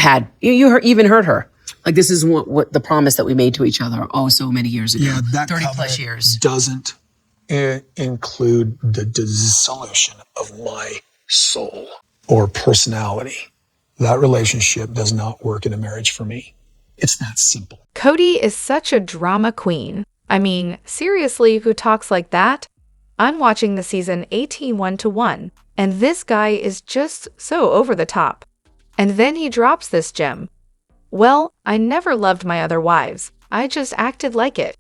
had. You even heard her. Like, this is what the promise that we made to each other, so many years ago. Yeah, that 30 plus years. Doesn't include the dissolution of my soul or personality. That relationship does not work in a marriage for me. It's that simple. Kody is such a drama queen. I mean, seriously, who talks like that? I'm watching the season 18 1-to-1, and this guy is just so over the top. And then he drops this gem. Well, I never loved my other wives. I just acted like it.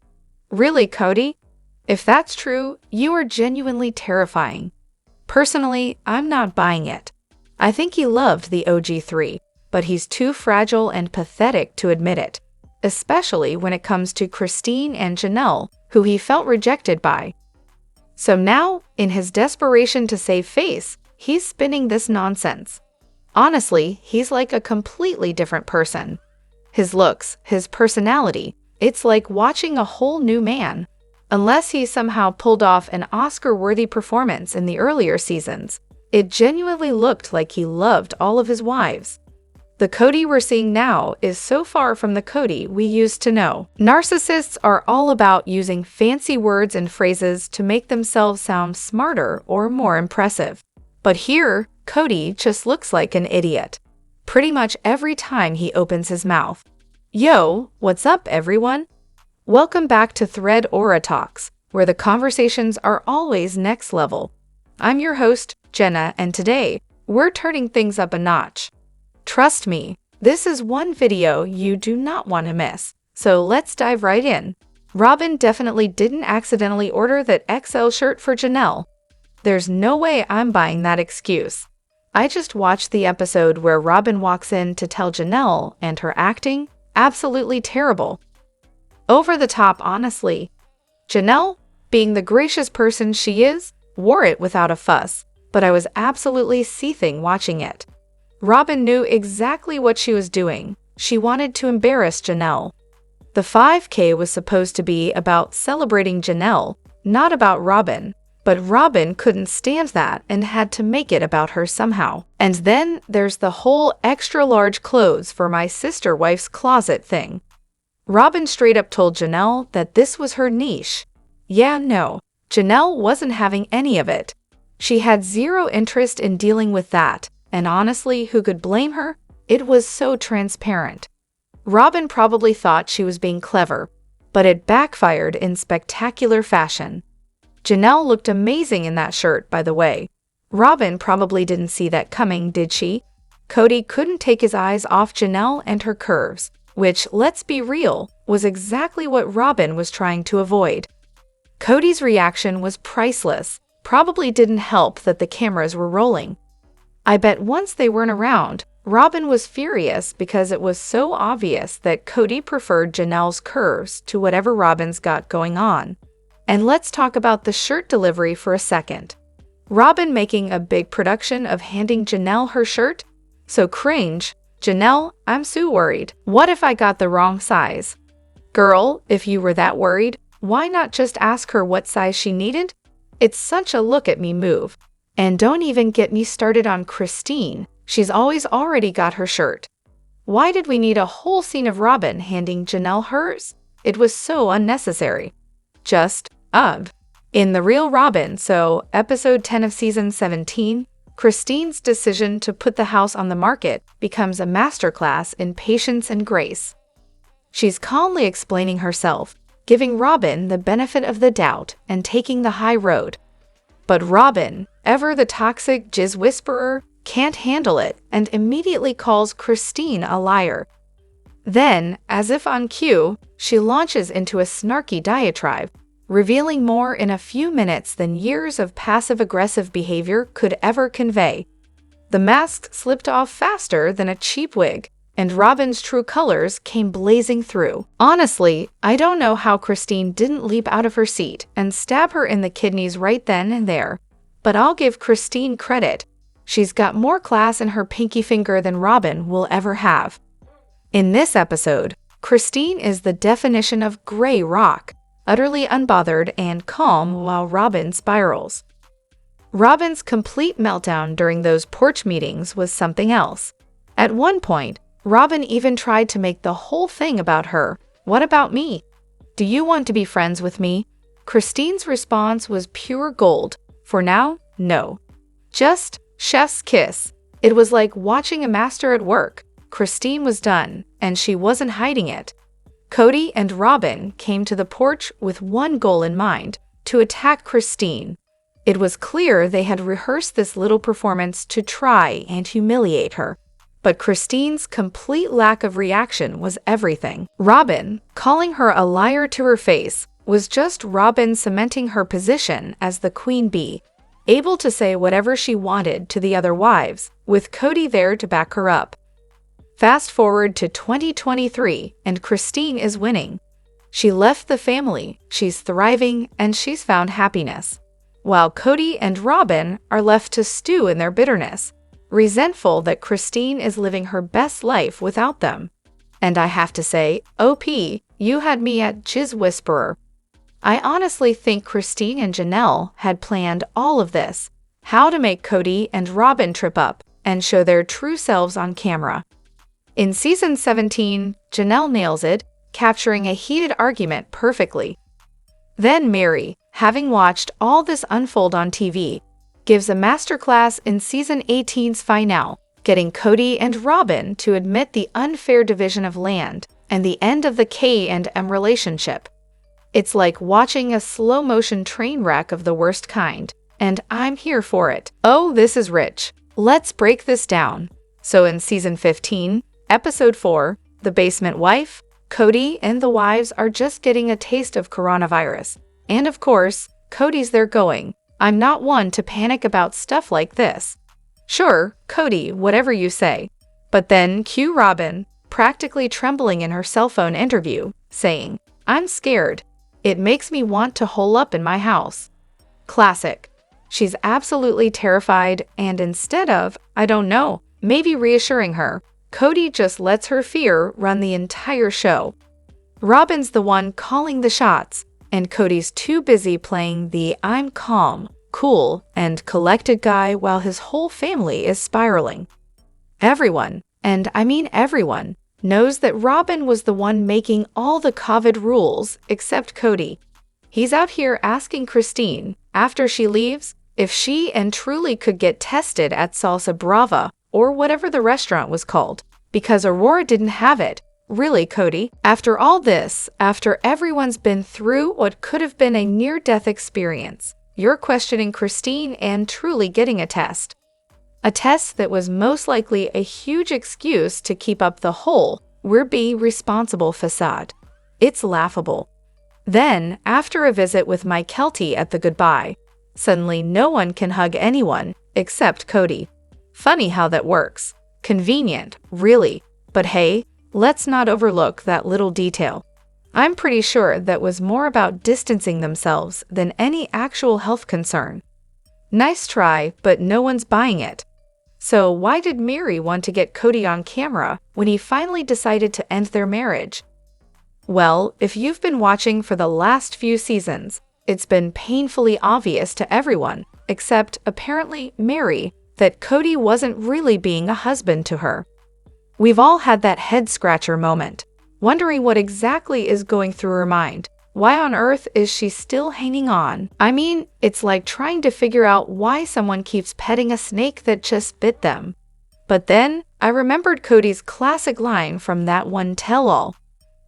Really, Kody? If that's true, you are genuinely terrifying. Personally, I'm not buying it. I think he loved the OG3, but he's too fragile and pathetic to admit it, especially when it comes to Christine and Janelle, who he felt rejected by. So now, in his desperation to save face, he's spinning this nonsense. Honestly, he's like a completely different person. His looks, his personality, it's like watching a whole new man. Unless he somehow pulled off an Oscar-worthy performance in the earlier seasons, it genuinely looked like he loved all of his wives. The Kody we're seeing now is so far from the Kody we used to know. Narcissists are all about using fancy words and phrases to make themselves sound smarter or more impressive. But here, Kody just looks like an idiot. Pretty much every time he opens his mouth. Yo, what's up, everyone? Welcome back to ThreadoraTalks, where the conversations are always next level. I'm your host, Jenna, and today, we're turning things up a notch. Trust me, this is one video you do not want to miss, so let's dive right in. Robyn definitely didn't accidentally order that XL shirt for Janelle. There's no way I'm buying that excuse. I just watched the episode where Robyn walks in to tell Janelle, and her acting, absolutely terrible. Over the top, honestly. Janelle, being the gracious person she is, wore it without a fuss, but I was absolutely seething watching it. Robyn knew exactly what she was doing. She wanted to embarrass Janelle. The 5K was supposed to be about celebrating Janelle, not about Robyn, but Robyn couldn't stand that and had to make it about her somehow. And then there's the whole extra large clothes for my sister wife's closet thing. Robyn straight up told Janelle that this was her niche. Yeah, no, Janelle wasn't having any of it. She had zero interest in dealing with that, and honestly, who could blame her? It was so transparent. Robyn probably thought she was being clever, but it backfired in spectacular fashion. Janelle looked amazing in that shirt, by the way. Robyn probably didn't see that coming, did she? Kody couldn't take his eyes off Janelle and her curves, which, let's be real, was exactly what Robyn was trying to avoid. Kody's reaction was priceless. Probably didn't help that the cameras were rolling. I bet once they weren't around, Robyn was furious because it was so obvious that Kody preferred Janelle's curves to whatever Robyn's got going on. And let's talk about the shirt delivery for a second. Robyn making a big production of handing Janelle her shirt? So cringe. Janelle, I'm so worried. What if I got the wrong size? Girl, if you were that worried, why not just ask her what size she needed? It's such a look at me move. And don't even get me started on Christine. She's already got her shirt. Why did we need a whole scene of Robyn handing Janelle hers? It was so unnecessary. Just, ugh. In The Real Robyn, so episode 10 of season 17, Christine's decision to put the house on the market becomes a masterclass in patience and grace. She's calmly explaining herself, giving Robyn the benefit of the doubt and taking the high road. But Robyn, ever the toxic jizz whisperer, can't handle it and immediately calls Christine a liar. Then, as if on cue, she launches into a snarky diatribe, revealing more in a few minutes than years of passive-aggressive behavior could ever convey. The mask slipped off faster than a cheap wig, and Robyn's true colors came blazing through. Honestly, I don't know how Christine didn't leap out of her seat and stab her in the kidneys right then and there, but I'll give Christine credit. She's got more class in her pinky finger than Robyn will ever have. In this episode, Christine is the definition of gray rock, utterly unbothered and calm while Robyn spirals. Robyn's complete meltdown during those porch meetings was something else. At one point, Robyn even tried to make the whole thing about her. What about me? Do you want to be friends with me? Christine's response was pure gold. For now, no. Just chef's kiss. It was like watching a master at work. Christine was done, and she wasn't hiding it. Kody and Robyn came to the porch with one goal in mind: to attack Christine. It was clear they had rehearsed this little performance to try and humiliate her. But Christine's complete lack of reaction was everything. Robyn, calling her a liar to her face, was just Robyn cementing her position as the queen bee, able to say whatever she wanted to the other wives, with Kody there to back her up. Fast forward to 2023, and Christine is winning. She left the family, she's thriving, and she's found happiness. While Kody and Robyn are left to stew in their bitterness, resentful that Christine is living her best life without them. And I have to say, OP, you had me at Jizz Whisperer. I honestly think Christine and Janelle had planned all of this, how to make Kody and Robyn trip up and show their true selves on camera. In season 17, Janelle nails it, capturing a heated argument perfectly. Then Meri, having watched all this unfold on TV, gives a masterclass in season 18's finale, getting Kody and Robyn to admit the unfair division of land and the end of the K&M relationship. It's like watching a slow-motion train wreck of the worst kind, and I'm here for it. Oh, this is rich. Let's break this down. So in season 15, episode 4, The Basement Wife, Kody and the wives are just getting a taste of coronavirus. And of course, Kody's there going, I'm not one to panic about stuff like this. Sure, Kody, whatever you say. But then cue Robyn, practically trembling in her cell phone interview, saying, I'm scared. It makes me want to hole up in my house. Classic. She's absolutely terrified, and instead of, I don't know, maybe reassuring her, Kody just lets her fear run the entire show. Robyn's the one calling the shots, and Kody's too busy playing the I'm calm, cool, and collected guy while his whole family is spiraling. Everyone, and I mean everyone, knows that Robyn was the one making all the COVID rules except Kody. He's out here asking Christine, after she leaves, if she and Truly could get tested at Salsa Brava, or whatever the restaurant was called, because Aurora didn't have it. Really, Kody? After all this, after everyone's been through what could have been a near-death experience, you're questioning Christine and Truly getting a test. A test that was most likely a huge excuse to keep up the whole "we're being responsible" facade. It's laughable. Then, after a visit with Mike Kelty at the goodbye, suddenly no one can hug anyone except Kody. Funny how that works. Convenient, really. But hey, let's not overlook that little detail. I'm pretty sure that was more about distancing themselves than any actual health concern. Nice try, but no one's buying it. So why did Meri want to get Kody on camera when he finally decided to end their marriage? Well, if you've been watching for the last few seasons, it's been painfully obvious to everyone, except apparently Meri, that Kody wasn't really being a husband to her. We've all had that head-scratcher moment, wondering what exactly is going through her mind. Why on earth is she still hanging on? I mean, it's like trying to figure out why someone keeps petting a snake that just bit them. But then, I remembered Kody's classic line from that one tell-all,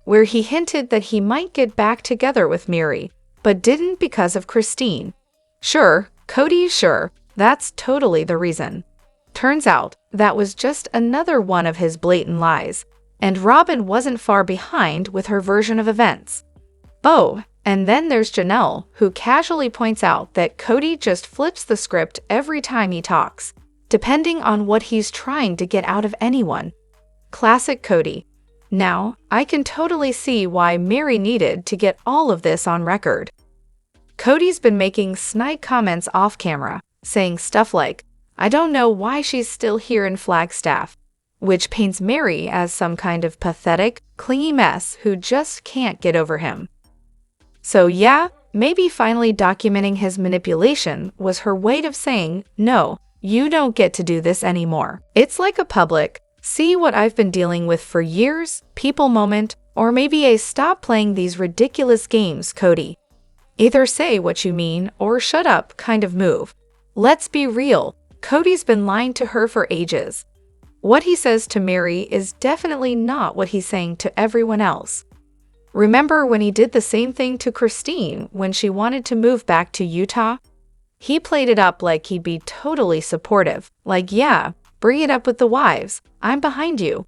where he hinted that he might get back together with Meri, but didn't because of Christine. Sure, Kody, sure, that's totally the reason. Turns out, that was just another one of his blatant lies, and Robyn wasn't far behind with her version of events. Oh, and then there's Janelle, who casually points out that Kody just flips the script every time he talks, depending on what he's trying to get out of anyone. Classic Kody. Now, I can totally see why Meri needed to get all of this on record. Kody's been making snide comments off camera, saying stuff like, I don't know why she's still here in Flagstaff, which paints Meri as some kind of pathetic, clingy mess who just can't get over him. So yeah, maybe finally documenting his manipulation was her way of saying, no, you don't get to do this anymore. It's like a public, See what I've been dealing with for years, people moment, or maybe a stop playing these ridiculous games, Kody. Either say what you mean or shut up kind of move. Let's be real, Kody's been lying to her for ages. What he says to Meri is definitely not what he's saying to everyone else. Remember when he did the same thing to Christine when she wanted to move back to Utah? He played it up like he'd be totally supportive, like, yeah, bring it up with the wives, I'm behind you.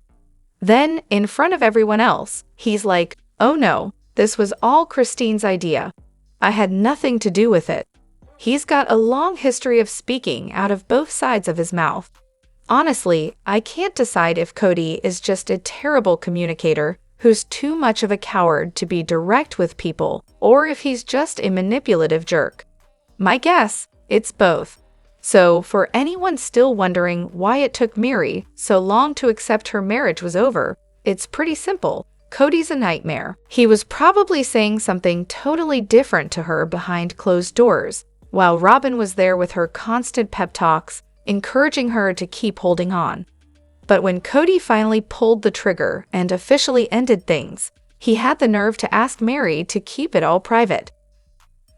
Then, in front of everyone else, he's like, oh no, this was all Christine's idea. I had nothing to do with it. He's got a long history of speaking out of both sides of his mouth. Honestly, I can't decide if Kody is just a terrible communicator who's too much of a coward to be direct with people, or if he's just a manipulative jerk. My guess, it's both. So, for anyone still wondering why it took Meri so long to accept her marriage was over, it's pretty simple. Kody's a nightmare. He was probably saying something totally different to her behind closed doors, while Robyn was there with her constant pep talks, encouraging her to keep holding on. But when Kody finally pulled the trigger and officially ended things, he had the nerve to ask Meri to keep it all private.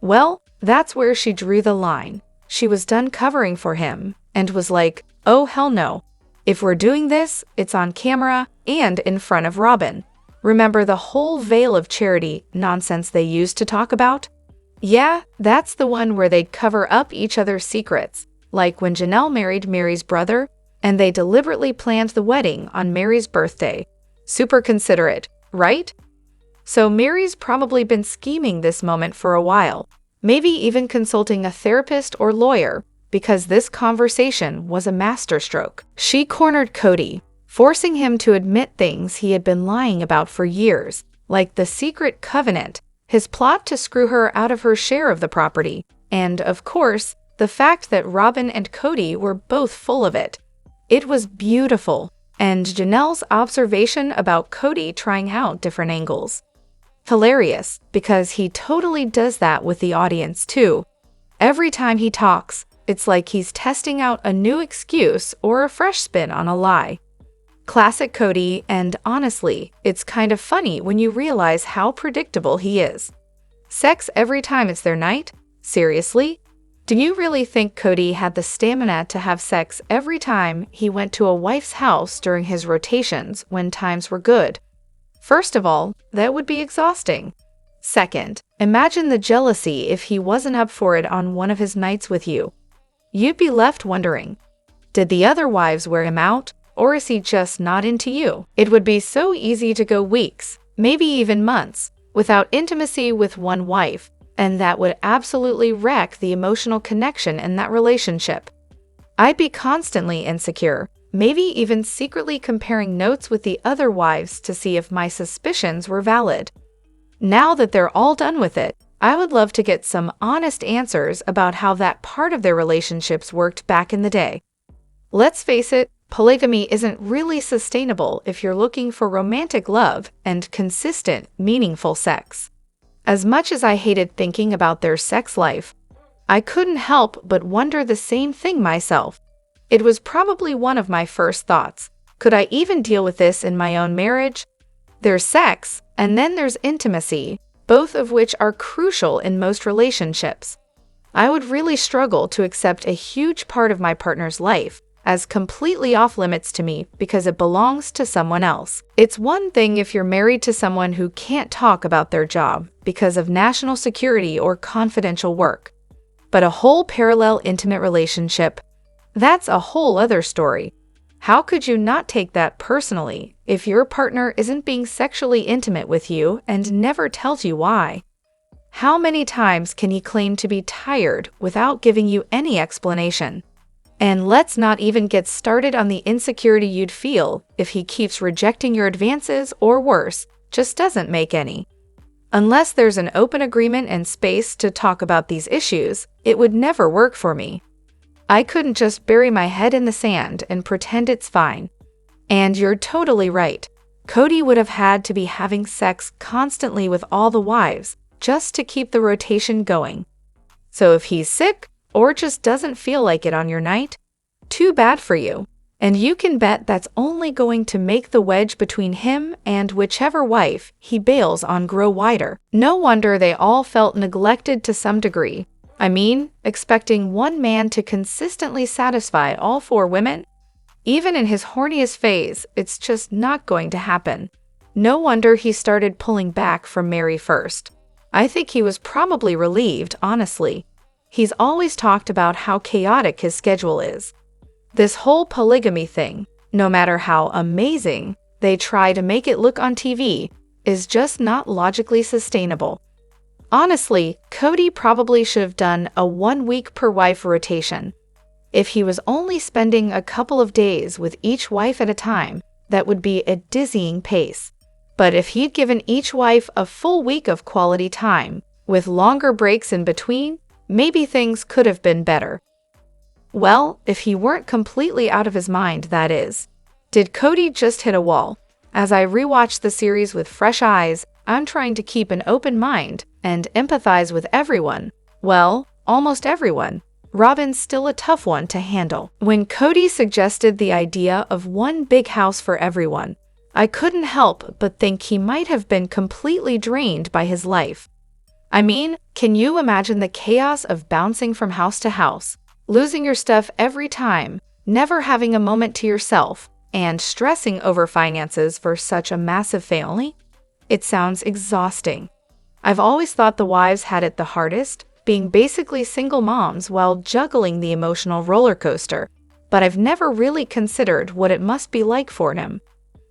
Well, that's where she drew the line. She was done covering for him and was like, oh hell no. If we're doing this, it's on camera and in front of Robyn. Remember the whole veil of charity nonsense they used to talk about? Yeah, that's the one where they'd cover up each other's secrets, like when Janelle married Meri's brother, and they deliberately planned the wedding on Meri's birthday. Super considerate, right? So Meri's probably been scheming this moment for a while, maybe even consulting a therapist or lawyer, because this conversation was a masterstroke. She cornered Kody, forcing him to admit things he had been lying about for years, like the secret covenant, his plot to screw her out of her share of the property, and, of course, the fact that Robyn and Kody were both full of it. It was beautiful, and Janelle's observation about Kody trying out different angles. Hilarious, because he totally does that with the audience too. Every time he talks, it's like he's testing out a new excuse or a fresh spin on a lie. Classic Kody, and honestly, it's kind of funny when you realize how predictable he is. Sex every time it's their night? Seriously? Do you really think Kody had the stamina to have sex every time he went to a wife's house during his rotations when times were good? First of all, that would be exhausting. Second, imagine the jealousy if he wasn't up for it on one of his nights with you. You'd be left wondering, did the other wives wear him out, or is he just not into you? It would be so easy to go weeks, maybe even months, without intimacy with one wife, and that would absolutely wreck the emotional connection in that relationship. I'd be constantly insecure, maybe even secretly comparing notes with the other wives to see if my suspicions were valid. Now that they're all done with it, I would love to get some honest answers about how that part of their relationships worked back in the day. Let's face it, polygamy isn't really sustainable if you're looking for romantic love and consistent, meaningful sex. As much as I hated thinking about their sex life, I couldn't help but wonder the same thing myself. It was probably one of my first thoughts. Could I even deal with this in my own marriage? There's sex, and then there's intimacy, both of which are crucial in most relationships. I would really struggle to accept a huge part of my partner's life as completely off limits to me because it belongs to someone else. It's one thing if you're married to someone who can't talk about their job because of national security or confidential work. But a whole parallel intimate relationship, that's a whole other story. How could you not take that personally if your partner isn't being sexually intimate with you and never tells you why? How many times can he claim to be tired without giving you any explanation? And let's not even get started on the insecurity you'd feel if he keeps rejecting your advances or worse, just doesn't make any. Unless there's an open agreement and space to talk about these issues, it would never work for me. I couldn't just bury my head in the sand and pretend it's fine. And you're totally right. Kody would have had to be having sex constantly with all the wives just to keep the rotation going. So if he's sick, or just doesn't feel like it on your night, too bad for you. And you can bet that's only going to make the wedge between him and whichever wife he bails on grow wider. No wonder they all felt neglected to some degree. I mean, expecting one man to consistently satisfy all 4 women? Even in his horniest phase, it's just not going to happen. No wonder he started pulling back from Meri first. I think he was probably relieved, honestly. He's always talked about how chaotic his schedule is. This whole polygamy thing, no matter how amazing they try to make it look on TV, is just not logically sustainable. Honestly, Kody probably should have done a 1-week per wife rotation. If he was only spending a couple of days with each wife at a time, that would be a dizzying pace. But if he'd given each wife a full week of quality time, with longer breaks in between, maybe things could have been better. Well, if he weren't completely out of his mind, that is. Did Kody just hit a wall? As I rewatch the series with fresh eyes, I'm trying to keep an open mind and empathize with everyone. Well, almost everyone. Robyn's still a tough one to handle. When Kody suggested the idea of one big house for everyone, I couldn't help but think he might have been completely drained by his life. I mean, can you imagine the chaos of bouncing from house to house, losing your stuff every time, never having a moment to yourself, and stressing over finances for such a massive family? It sounds exhausting. I've always thought the wives had it the hardest, being basically single moms while juggling the emotional roller coaster, but I've never really considered what it must be like for him.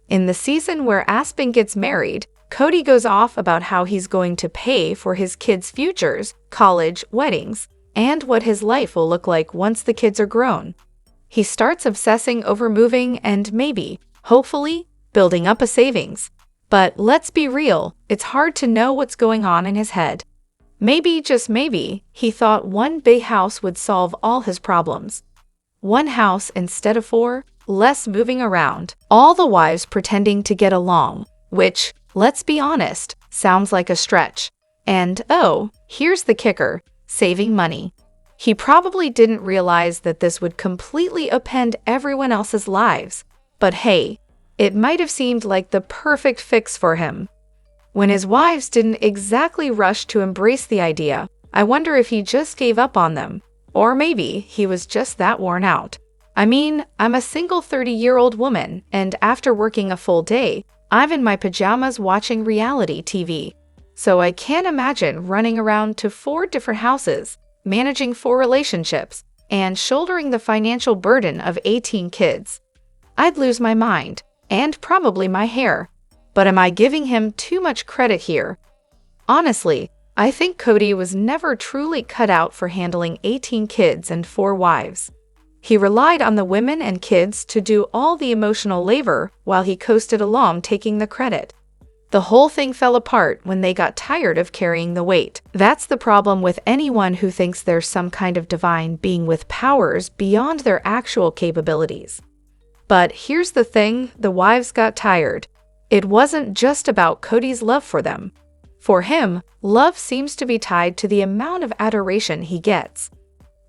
In the season where Aspen gets married, Kody goes off about how he's going to pay for his kids' futures, college, weddings, and what his life will look like once the kids are grown. He starts obsessing over moving and maybe, hopefully, building up a savings. But let's be real, it's hard to know what's going on in his head. Maybe, just maybe, he thought one big house would solve all his problems. One house instead of 4, less moving around, all the wives pretending to get along, which, let's be honest, sounds like a stretch. And oh, here's the kicker, saving money. He probably didn't realize that this would completely upend everyone else's lives. But hey, it might have seemed like the perfect fix for him. When his wives didn't exactly rush to embrace the idea, I wonder if he just gave up on them. Or maybe he was just that worn out. I mean, I'm a single 30-year-old woman, and after working a full day, I'm in my pajamas watching reality TV. So I can't imagine running around to 4 different houses, managing 4 relationships, and shouldering the financial burden of 18 kids. I'd lose my mind, and probably my hair. But am I giving him too much credit here? Honestly, I think Kody was never truly cut out for handling 18 kids and 4 wives. He relied on the women and kids to do all the emotional labor while he coasted along taking the credit. The whole thing fell apart when they got tired of carrying the weight. That's the problem with anyone who thinks there's some kind of divine being with powers beyond their actual capabilities. But here's the thing, the wives got tired. It wasn't just about Kody's love for them. For him, love seems to be tied to the amount of adoration he gets.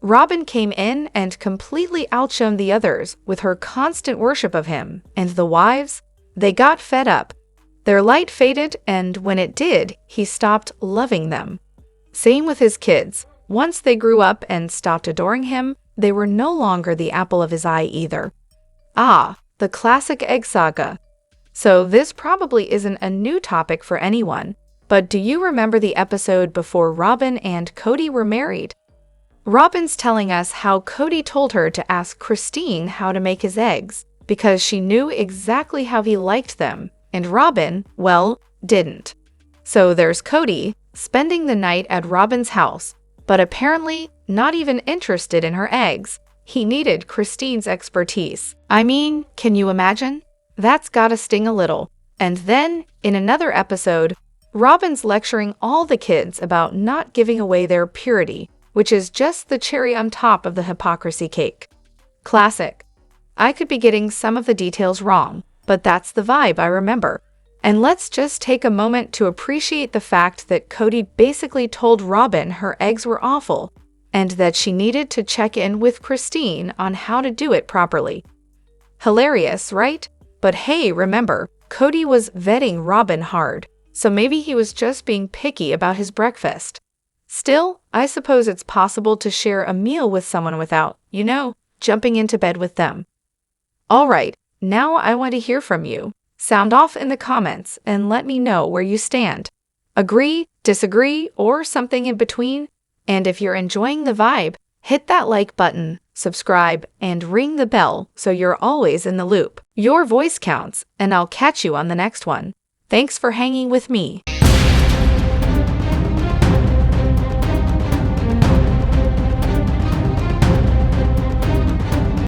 Robyn came in and completely outshone the others with her constant worship of him, and the wives, they got fed up. Their light faded, and when it did, he stopped loving them. Same with his kids. Once they grew up and stopped adoring him, they were no longer the apple of his eye either. Ah, the classic egg saga. So this probably isn't a new topic for anyone, but do you remember the episode before Robyn and Kody were married? Robyn's telling us how Kody told her to ask Christine how to make his eggs, because she knew exactly how he liked them, and Robyn, well, didn't. So there's Kody, spending the night at Robyn's house, but apparently not even interested in her eggs. He needed Christine's expertise. I mean, can you imagine? That's gotta sting a little. And then, in another episode, Robyn's lecturing all the kids about not giving away their purity, which is just the cherry on top of the hypocrisy cake. Classic. I could be getting some of the details wrong, but that's the vibe I remember. And let's just take a moment to appreciate the fact that Kody basically told Robyn her eggs were awful, and that she needed to check in with Christine on how to do it properly. Hilarious, right? But hey, remember, Kody was vetting Robyn hard, so maybe he was just being picky about his breakfast. Still, I suppose it's possible to share a meal with someone without, jumping into bed with them. Alright, now I want to hear from you. Sound off in the comments and let me know where you stand. Agree, disagree, or something in between? And if you're enjoying the vibe, hit that like button, subscribe, and ring the bell so you're always in the loop. Your voice counts, and I'll catch you on the next one. Thanks for hanging with me.